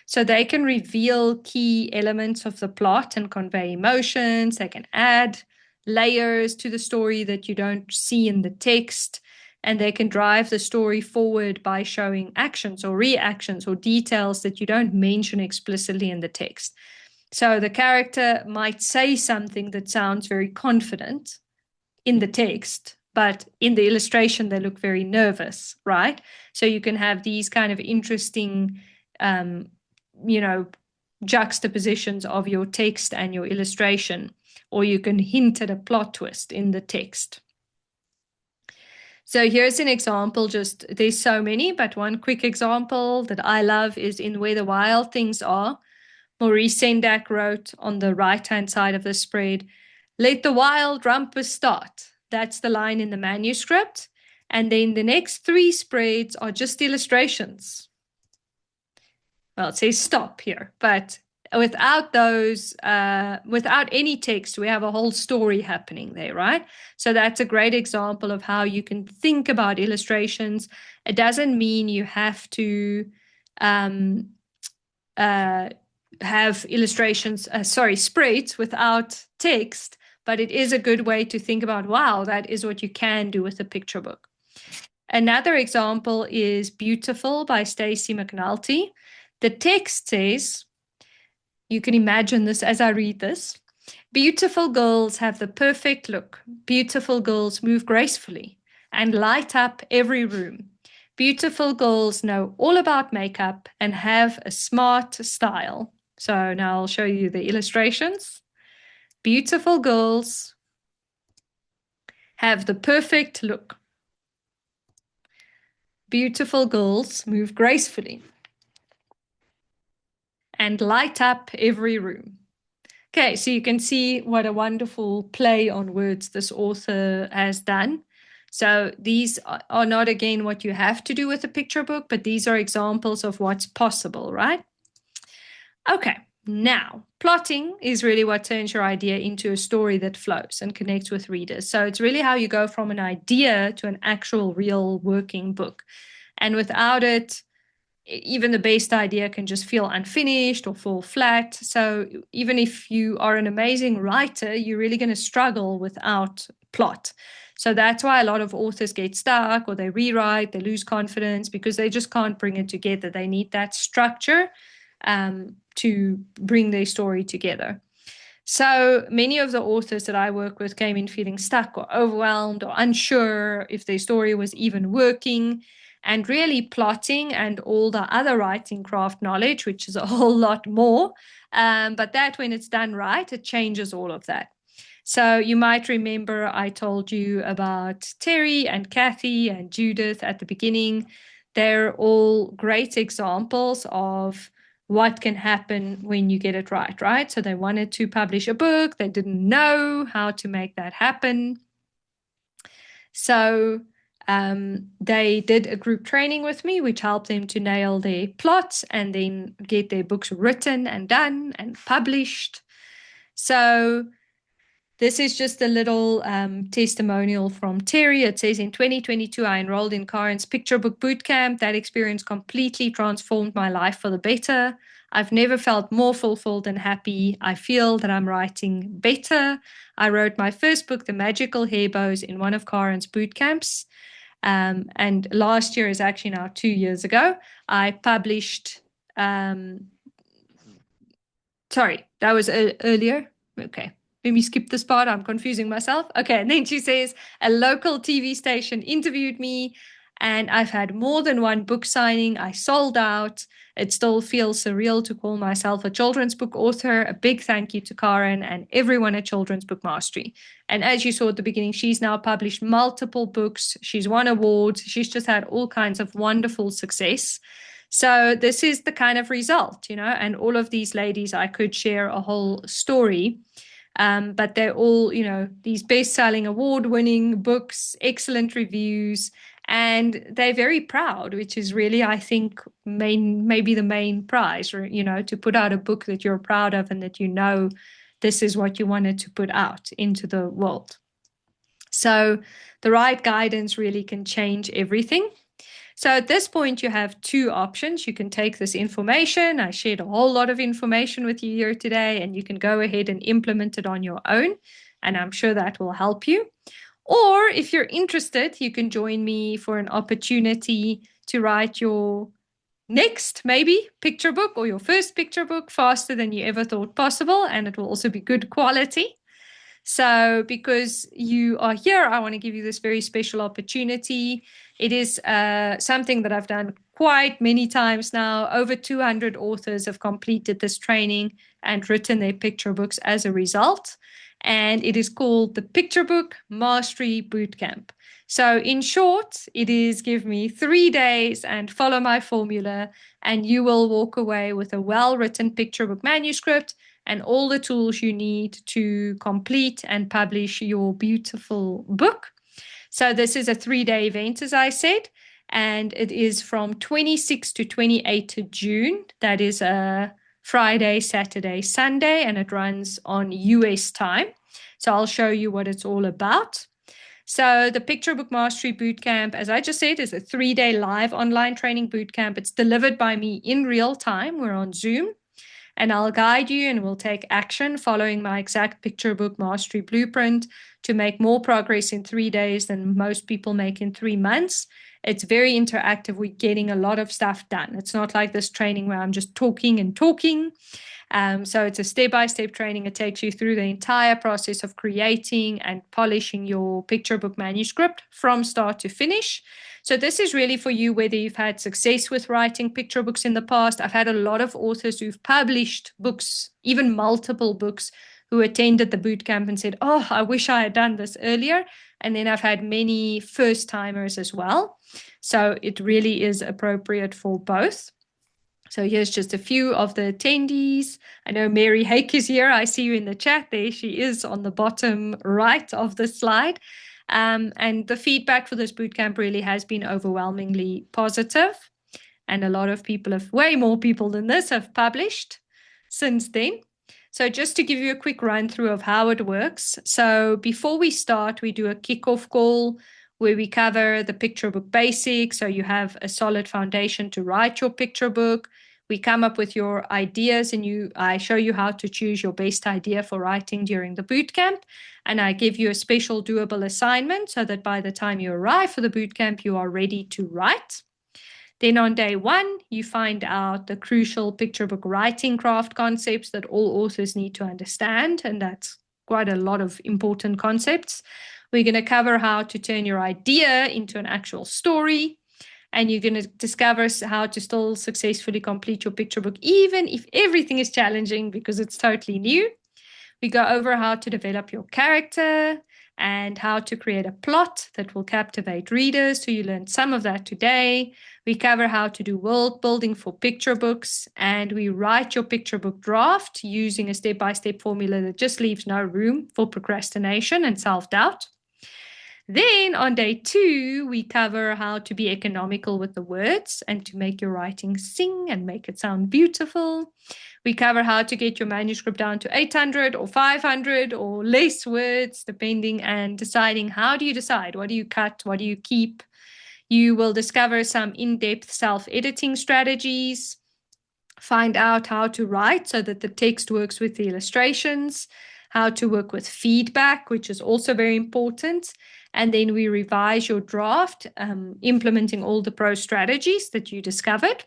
So they can reveal key elements of the plot and convey emotions. They can add layers to the story that you don't see in the text. And they can drive the story forward by showing actions or reactions or details that you don't mention explicitly in the text. So the character might say something that sounds very confident in the text, but in the illustration, they look very nervous, right? So you can have these kind of interesting, juxtapositions of your text and your illustration, or you can hint at a plot twist in the text. So here's an example, there's so many, but one quick example that I love is in Where the Wild Things Are. Maurice Sendak wrote on the right-hand side of the spread, "Let the wild rumpus start." That's the line in the manuscript. And then the next 3 spreads are just illustrations. Well, it says stop here, but without those, without any text, we have a whole story happening there, right? So that's a great example of how you can think about illustrations. It doesn't mean you have to have illustrations, spreads without text, but it is a good way to think about, wow, that is what you can do with a picture book. Another example is Beautiful by Stacey McNulty. The text says, you can imagine this as I read this, "Beautiful girls have the perfect look. Beautiful girls move gracefully and light up every room. Beautiful girls know all about makeup and have a smart style." So now I'll show you the illustrations. Beautiful girls have the perfect look. Beautiful girls move gracefully and light up every room. Okay, so you can see what a wonderful play on words this author has done. So these are not, again, what you have to do with a picture book, but these are examples of what's possible, right? Okay, now plotting is really what turns your idea into a story that flows and connects with readers. So it's really how you go from an idea to an actual real working book. And without it, even the best idea can just feel unfinished or fall flat. So even if you are an amazing writer, you're really going to struggle without plot. So that's why a lot of authors get stuck, or they rewrite, they lose confidence because they just can't bring it together. They need that structure to bring their story together. So many of the authors that I work with came in feeling stuck or overwhelmed or unsure if their story was even working. And really plotting and all the other writing craft knowledge, which is a whole lot more, but that when it's done right, it changes all of that. So you might remember I told you about Terry and Kathy and Judith at the beginning. They're all great examples of what can happen when you get it right, right? So they wanted to publish a book. They didn't know how to make that happen. So they did a group training with me, which helped them to nail their plots and then get their books written and done and published. So this is just a little testimonial from Terry. It says, "In 2022, I enrolled in Karen's Picture Book Bootcamp. That experience completely transformed my life for the better. I've never felt more fulfilled and happy. I feel that I'm writing better. I wrote my first book, The Magical Hair Bows, in one of Karen's boot camps. And last year is actually now 2 years ago. I published, sorry, that was earlier. Okay. Let me skip this part. I'm confusing myself. Okay. And then she says, a local TV station interviewed me, and I've had more than one book signing. I sold out. It still feels surreal to call myself a children's book author. A big thank you to Karen and everyone at Children's Book Mastery. And as you saw at the beginning, she's now published multiple books. She's won awards. She's just had all kinds of wonderful success. So this is the kind of result, and all of these ladies, I could share a whole story. But they're all, these best-selling, award-winning books, excellent reviews, and they're very proud, which is really, I think, maybe the main prize, or, to put out a book that you're proud of and that this is what you wanted to put out into the world. So the right guidance really can change everything. So at this point, you have two options. You can take this information. I shared a whole lot of information with you here today, and you can go ahead and implement it on your own. And I'm sure that will help you. Or if you're interested, you can join me for an opportunity to write your next, maybe, picture book or your first picture book faster than you ever thought possible. And it will also be good quality. So because you are here, I want to give you this very special opportunity. It is something that I've done quite many times now. Over 200 authors have completed this training and written their picture books as a result. And it is called the Picture Book Mastery Bootcamp. So in short, it is give me 3 days and follow my formula, and you will walk away with a well-written picture book manuscript and all the tools you need to complete and publish your beautiful book. So this is a 3-day event, as I said, and it is from 26 to 28 June. That is a Friday, Saturday, Sunday, and it runs on US time. So I'll show you what it's all about. So the Picture Book Mastery Bootcamp, as I just said, is a 3-day live online training bootcamp. It's delivered by me in real time. We're on Zoom. And I'll guide you and we'll take action following my exact picture book mastery blueprint to make more progress in 3 days than most people make in 3 months. It's very interactive. We're getting a lot of stuff done. It's not like this training where I'm just talking and talking. So it's a step-by-step training. It takes you through the entire process of creating and polishing your picture book manuscript from start to finish. So this is really for you, whether you've had success with writing picture books in the past. I've had a lot of authors who've published books, even multiple books, who attended the bootcamp and said, oh, I wish I had done this earlier. And then I've had many first-timers as well. So it really is appropriate for both. So here's just a few of the attendees. I know Mary Hake is here. I see you in the chat there. She is on the bottom right of the slide. And the feedback for this bootcamp really has been overwhelmingly positive. And a lot of people way more people than this have published since then. So just to give you a quick run through of how it works. So before we start, we do a kickoff call where we cover the picture book basics. So you have a solid foundation to write your picture book. We come up with your ideas and I show you how to choose your best idea for writing during the bootcamp. And I give you a special doable assignment so that by the time you arrive for the bootcamp, you are ready to write. Then on day 1, you find out the crucial picture book writing craft concepts that all authors need to understand. And that's quite a lot of important concepts. We're going to cover how to turn your idea into an actual story. And you're going to discover how to still successfully complete your picture book, even if everything is challenging because it's totally new. We go over how to develop your character and how to create a plot that will captivate readers. So you learned some of that today. We cover how to do world building for picture books, and we write your picture book draft using a step-by-step formula that just leaves no room for procrastination and self-doubt. Then on day 2, we cover how to be economical with the words and to make your writing sing and make it sound beautiful. We cover how to get your manuscript down to 800 or 500 or less words, depending, and deciding how do you decide? What do you cut? What do you keep? You will discover some in-depth self-editing strategies, find out how to write so that the text works with the illustrations, how to work with feedback, which is also very important. And then we revise your draft, implementing all the pro strategies that you discovered.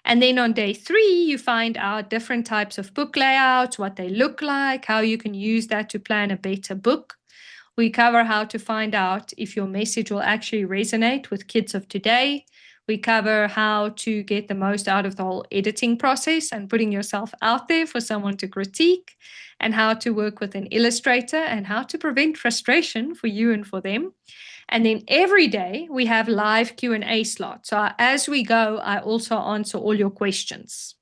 And then on day 3, you find out different types of book layouts, what they look like, how you can use that to plan a better book. We cover how to find out if your message will actually resonate with kids of today. We cover how to get the most out of the whole editing process and putting yourself out there for someone to critique, and how to work with an illustrator and how to prevent frustration for you and for them. And then every day we have live Q&A slots. So as we go, I also answer all your questions.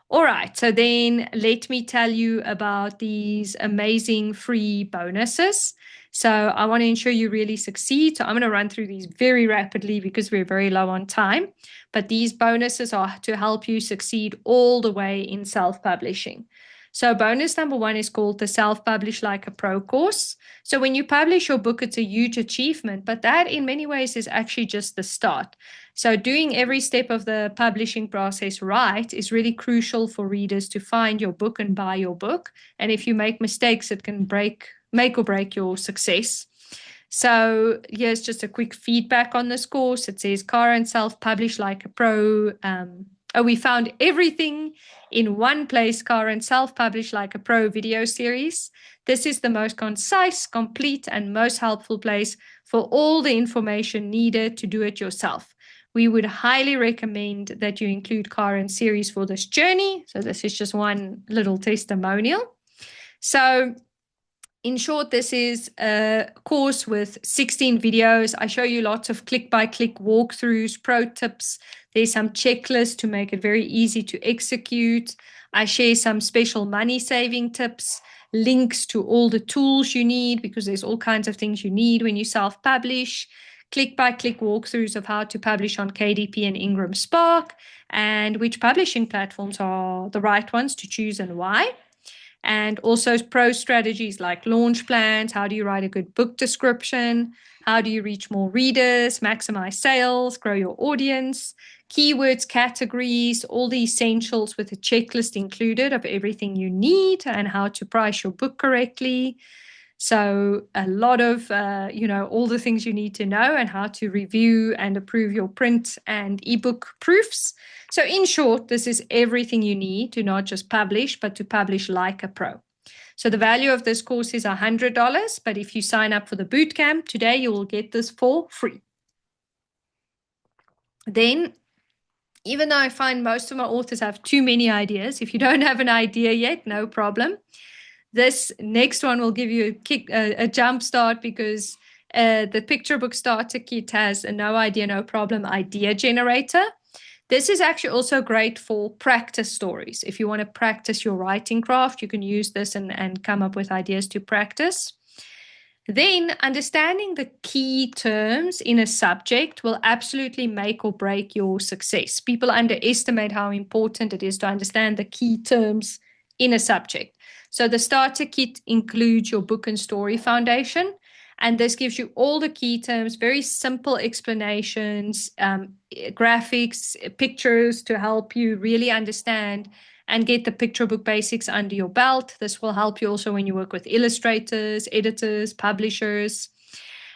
All right, so then let me tell you about these amazing free bonuses. So I want to ensure you really succeed. So I'm going to run through these very rapidly because we're very low on time. But these bonuses are to help you succeed all the way in self-publishing. So bonus number 1 is called the Self-Publish Like a Pro course. So when you publish your book, it's a huge achievement, but that in many ways is actually just the start. So doing every step of the publishing process right is really crucial for readers to find your book and buy your book. And if you make mistakes, it can make or break your success. So here's just a quick feedback on this course. It says, Karen, self-publish like a pro. We found everything in one place, Karen, self-publish like a pro video series. This is the most concise, complete, and most helpful place for all the information needed to do it yourself. We would highly recommend that you include Karen's series for this journey. So this is just one little testimonial. So in short, this is a course with 16 videos. I show you lots of click-by-click walkthroughs, pro tips. There's some checklists to make it very easy to execute. I share some special money-saving tips, links to all the tools you need, because there's all kinds of things you need when you self-publish, click-by-click walkthroughs of how to publish on KDP and Ingram Spark, and which publishing platforms are the right ones to choose and why. And also pro strategies like launch plans. How do you write a good book description? How do you reach more readers, maximize sales, grow your audience, keywords, categories, all the essentials with a checklist included of everything you need, and how to price your book correctly. So a lot of, all the things you need to know, and how to review and approve your print and ebook proofs. So in short, this is everything you need to not just publish, but to publish like a pro. So the value of this course is $100, but if you sign up for the bootcamp today, you will get this for free. Then, even though I find most of my authors have too many ideas, if you don't have an idea yet, no problem. This next one will give you a jump start, because the Picture Book Starter Kit has a no idea, no problem idea generator. This is actually also great for practice stories. If you want to practice your writing craft, you can use this and come up with ideas to practice. Then understanding the key terms in a subject will absolutely make or break your success. People underestimate how important it is to understand the key terms in a subject. So the starter kit includes your book and story foundation, and this gives you all the key terms, very simple explanations, graphics, pictures to help you really understand and get the picture book basics under your belt. This will help you also when you work with illustrators, editors, publishers.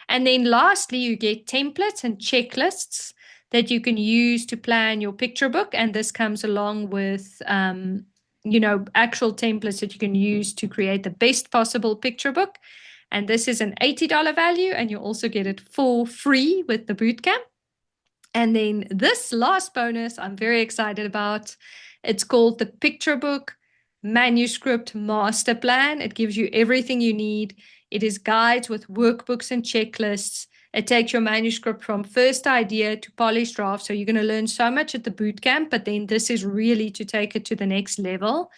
And then lastly, you get templates and checklists that you can use to plan your picture book. And this comes along with actual templates that you can use to create the best possible picture book. And this is an $80 value, and you also get it for free with the bootcamp. And then this last bonus I'm very excited about. It's called the Picture Book Manuscript Master Plan. It gives you everything you need. It is guides with workbooks and checklists. It takes your manuscript from first idea to polished draft. So you're going to learn so much at the bootcamp, but then this is really to take it to the next level.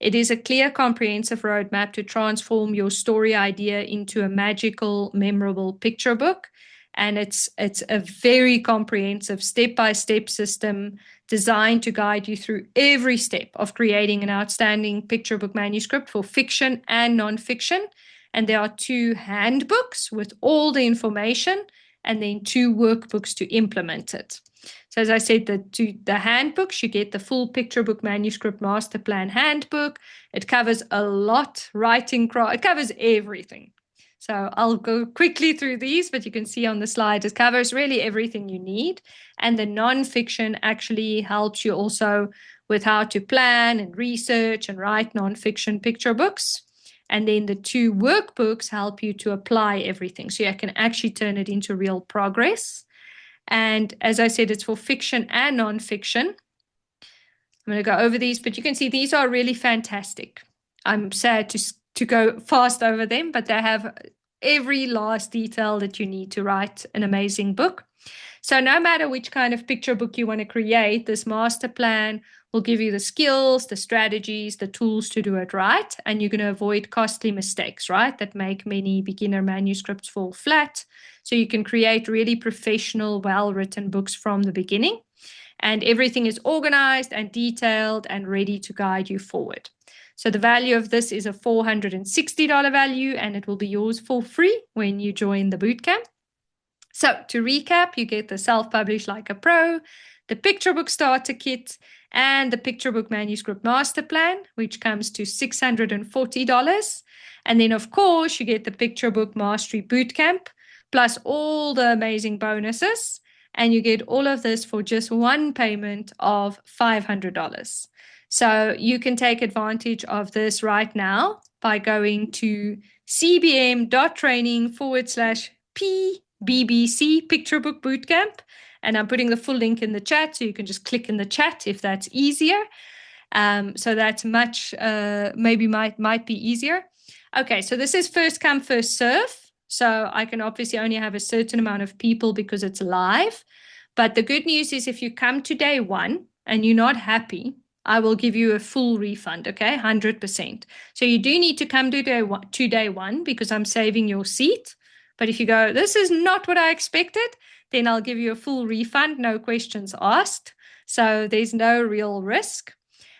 It is a clear, comprehensive roadmap to transform your story idea into a magical, memorable picture book. And it's a very comprehensive step-by-step system designed to guide you through every step of creating an outstanding picture book manuscript for fiction and nonfiction. And there are 2 handbooks with all the information, and then 2 workbooks to implement it. So as I said, the handbooks, you get the full Picture Book Manuscript Master Plan handbook. It covers a lot, it covers everything. So I'll go quickly through these, but you can see on the slide it covers really everything you need. And the nonfiction actually helps you also with how to plan and research and write nonfiction picture books. And then the two workbooks help you to apply everything. So you can actually turn it into real progress. And as I said, it's for fiction and nonfiction. I'm going to go over these, but you can see these are really fantastic. I'm sad to go fast over them, but they have every last detail that you need to write an amazing book. So no matter which kind of picture book you want to create, this master plan will give you the skills, the strategies, the tools to do it right. And you're going to avoid costly mistakes, right? That make many beginner manuscripts fall flat. So you can create really professional, well-written books from the beginning. And everything is organized and detailed and ready to guide you forward. So the value of this is a $460 value, and it will be yours for free when you join the bootcamp. So to recap, you get the Self-Publish Like a Pro, the Picture Book Starter Kit, and the Picture Book Manuscript Master Plan, which comes to $640. And then, of course, you get the Picture Book Mastery Bootcamp, plus all the amazing bonuses. And you get all of this for just one payment of $500. So you can take advantage of this right now by going to cbm.training/PBBC Picture Book Bootcamp. And I'm putting the full link in the chat, so you can just click in the chat if that's easier. So that's much, maybe might be easier. Okay, so this is first come, first serve. So I can obviously only have a certain amount of people because it's live. But the good news is if you come to day one and you're not happy, I will give you a full refund, okay? 100%. So you do need to come to day one because I'm saving your seat. But if you go, this is not what I expected, then I'll give you a full refund, no questions asked. So there's no real risk.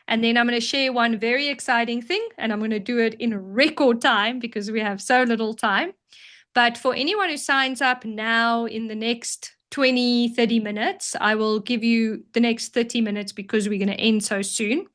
And then I'm going to share one very exciting thing, and I'm going to do it in record time because we have so little time. But for anyone who signs up now in the next 20, 30 minutes, I will give you the next 30 minutes because we're going to end so soon.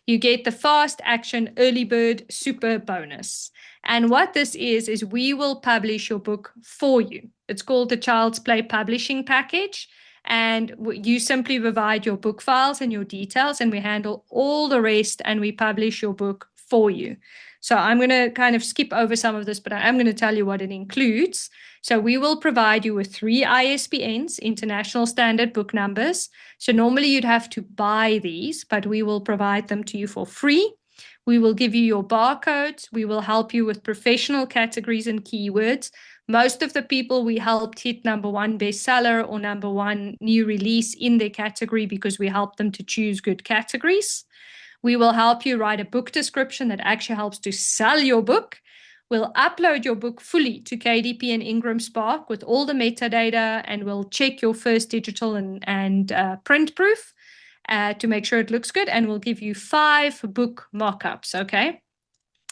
You get the fast action early bird super bonus. And what this is we will publish your book for you. It's called the Child's Play Publishing Package. And you simply provide your book files and your details, and we handle all the rest, and we publish your book for you. So I'm going to kind of skip over some of this, but I am going to tell you what it includes. So we will provide you with 3 ISBNs, International Standard Book Numbers. So normally you'd have to buy these, but we will provide them to you for free. We will give you your barcodes. We will help you with professional categories and keywords. Most of the people we helped hit #1 bestseller or #1 new release in their category because we helped them to choose good categories. We will help you write a book description that actually helps to sell your book. We'll upload your book fully to KDP and Ingram Spark with all the metadata, and we'll check your first digital and print proof to make sure it looks good. And we'll give you 5 book mock-ups, okay?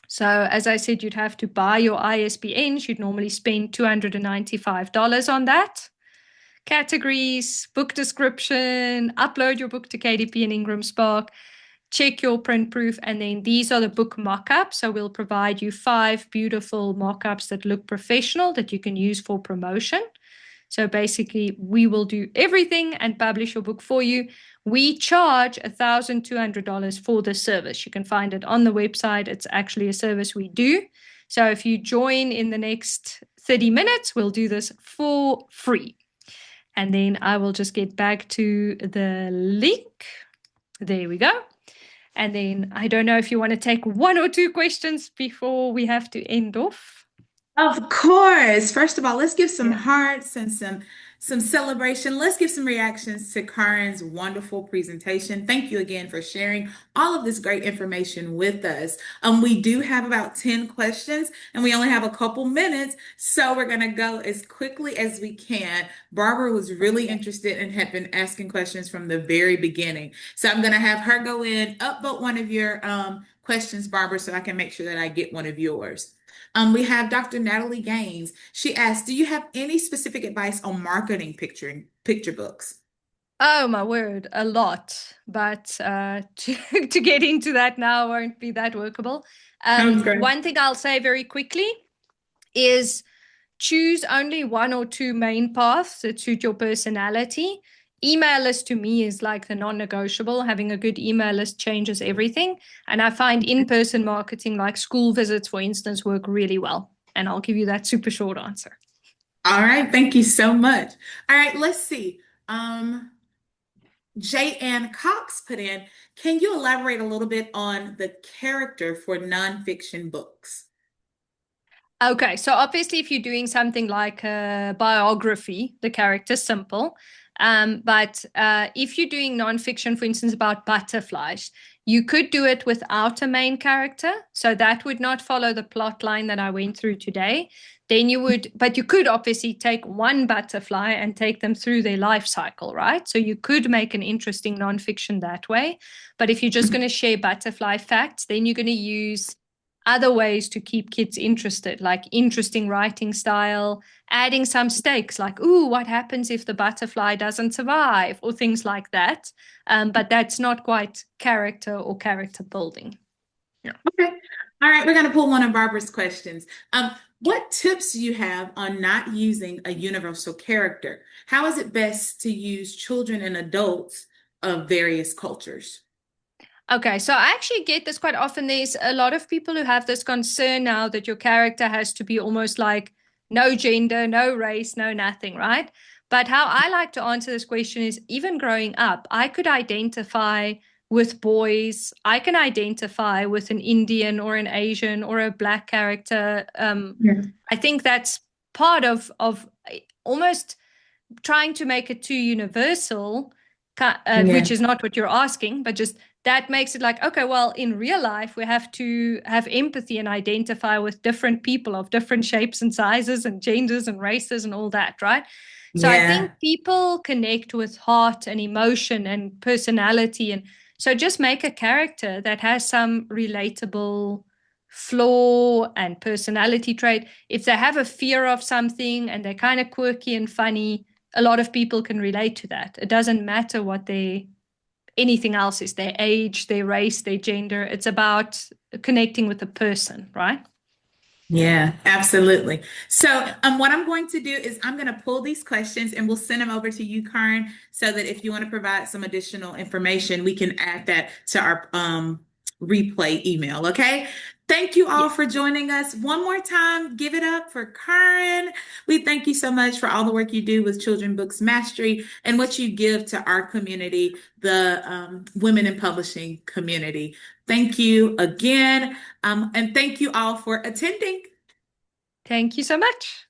So as I said, you'd have to buy your ISBNs. You'd normally spend $295 on that. Categories, book description, upload your book to KDP and Ingram Spark, check your print proof, and then these are the book mock-ups. So we'll provide you 5 beautiful mock-ups that look professional that you can use for promotion. So basically, we will do everything and publish your book for you. We charge $1,200 for this service. You can find it on the website. It's actually a service we do. So if you join in the next 30 minutes, we'll do this for free. And then I will just get back to the link. There we go. And then I don't know if you want to take 1 or 2 questions before we have to end off. Of course. First of all, let's give some hearts and some celebration. Let's give some reactions to Karen's wonderful presentation. Thank you again for sharing all of this great information with us. We do have about 10 questions, and we only have a couple minutes, so we're going to go as quickly as we can. Barbara was really interested and had been asking questions from the very beginning. So I'm going to have her go in, upvote one of your questions, Barbara, so I can make sure that I get one of yours. We have Dr. Natalie Gaines. She asked, do you have any specific advice on marketing picture books? Oh, my word, a lot. But to get into that now won't be that workable. Sounds great. One thing I'll say very quickly, is choose only one or two main paths that suit your personality. Email list to me is like the non-negotiable. Having a good email list changes everything. And I find in-person marketing, like school visits, for instance, work really well. And I'll give you that super short answer. All right, thank you so much. All right, let's see. J. Ann Cox put in, can you elaborate a little bit on the character for nonfiction books? Okay, so obviously, if you're doing something like a biography, the character's simple. But if you're doing nonfiction, for instance, about butterflies, you could do it without a main character. So that would not follow the plot line that I went through today. Then you would, but you could obviously take one butterfly and take them through their life cycle, right? So you could make an interesting nonfiction that way. But if you're just going to share butterfly facts, then you're going to use other ways to keep kids interested, like interesting writing style, adding some stakes, like, ooh, what happens if the butterfly doesn't survive, or things like that. But that's not quite character or character building. Yeah. Okay. All right, we're going to pull one of Barbara's questions. What tips do you have on not using a universal character? How is it best to use children and adults of various cultures? Okay, so I actually get this quite often. There's a lot of people who have this concern now that your character has to be almost like no gender, no race, no nothing, right? But how I like to answer this question is even growing up, I could identify with boys. I can identify with an Indian or an Asian or a black character. Yeah. I think that's part of almost trying to make it too universal, Yeah. which is not what you're asking, but just that makes it like, okay, well, in real life, we have to have empathy and identify with different people of different shapes and sizes and genders and races and all that, right? So I think Yeah. people connect with heart and emotion and personality. And so just make a character that has some relatable flaw and personality trait. If they have a fear of something and they're kind of quirky and funny, a lot of people can relate to that. It doesn't matter what anything else is, their age, their race, their gender. It's about connecting with the person, right? Yeah, absolutely. So, Yeah. what I'm going to do is I'm going to pull these questions and we'll send them over to you, Karen, so that if you want to provide some additional information, we can add that to our replay email. Okay. Thank you all Yeah. for joining us. One more time, give it up for Karen. We thank you so much for all the work you do with Children Books Mastery and what you give to our community, the women in publishing community. Thank you again. And thank you all for attending. Thank you so much.